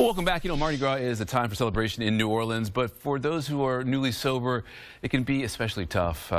Well, welcome back. You know, Mardi Gras is a time for celebration in New Orleans, but for those who are newly sober, it can be especially tough.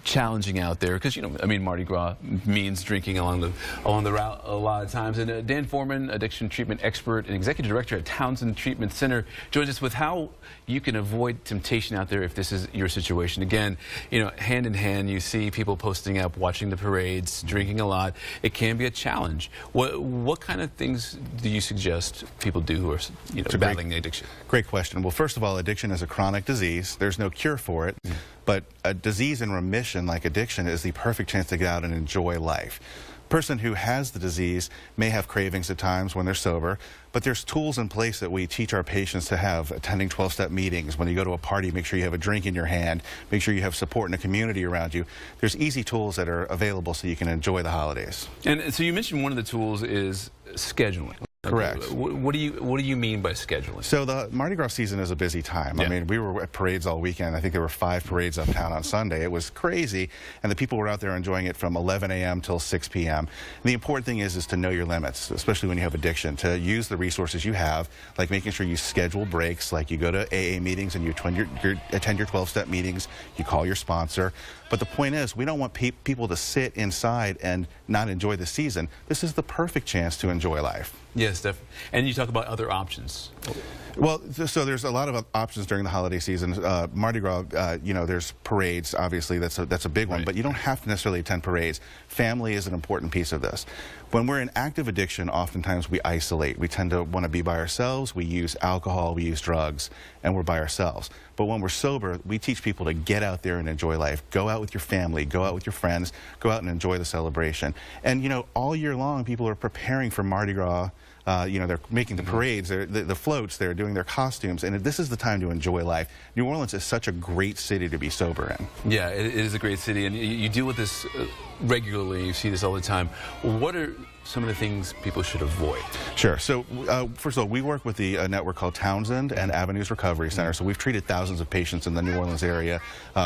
Challenging out there because, you know, I mean, Mardi Gras means drinking along the route a lot of times. And Dan Forman, addiction treatment expert and executive director at Townsend Treatment Center, joins us with how you can avoid temptation out there if this is your situation. Again, you know, hand in hand, you see people posting up, watching the parades, drinking a lot. It can be a challenge. What kind of things do you suggest people do who are, you know, battling addiction? Great question. Well, first of all, addiction is a chronic disease. There's no cure for it. But a disease in remission like addiction is the perfect chance to get out and enjoy life. A person who has the disease may have cravings at times when they're sober, but there's tools in place that we teach our patients to have, attending 12-step meetings. When you go to a party, make sure you have a drink in your hand. Make sure you have support in a community around you. There's easy tools that are available so you can enjoy the holidays. And so you mentioned one of the tools is scheduling. Correct. What do you mean by scheduling? So the Mardi Gras season is a busy time. Yeah. I mean, we were at parades all weekend. I think there were 5 parades uptown on Sunday. It was crazy, and the people were out there enjoying it from 11 a.m. till 6 p.m. And the important thing is to know your limits, especially when you have addiction, to use the resources you have, like making sure you schedule breaks, like you go to AA meetings and you attend your 12-step meetings, you call your sponsor. But the point is, we don't want people to sit inside and not enjoy the season. This is the perfect chance to enjoy life. Yes, definitely. And you talk about other options. Well, so there's a lot of options during the holiday season. Mardi Gras, you know, there's parades, obviously, that's a big one, right. But you don't have to necessarily attend parades. Family is an important piece of this. When we're in active addiction, oftentimes we isolate. We tend to want to be by ourselves. We use alcohol, we use drugs, and we're by ourselves. But when we're sober, we teach people to get out there and enjoy life. Go out with your family, go out with your friends, go out and enjoy the celebration. And, you know, all year long, people are preparing for Mardi Gras. You know, they're making the parades, the floats, they're doing their costumes, and this is the time to enjoy life. New Orleans is such a great city to be sober in. Yeah, it is a great city, and you deal with this regularly. You see this all the time. What are some of the things people should avoid? Sure. So, first of all, we work with the network called Townsend and Avenues Recovery Center. So we've treated thousands of patients in the New Orleans area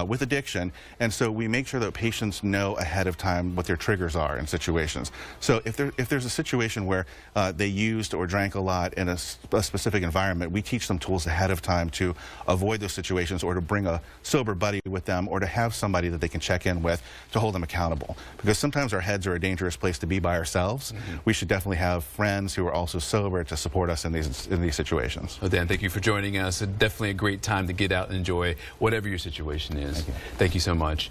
with addiction, and so we make sure that patients know ahead of time what their triggers are in situations. So if there's a situation where they used or drank a lot in a specific environment, we teach them tools ahead of time to avoid those situations, or to bring a sober buddy with them, or to have somebody that they can check in with to hold them accountable. Because sometimes our heads are a dangerous place to be by ourselves. We should definitely have friends who are also sober to support us in these situations. Well, Dan, thank you for joining us. Definitely a great time to get out and enjoy whatever your situation is. Thank you so much.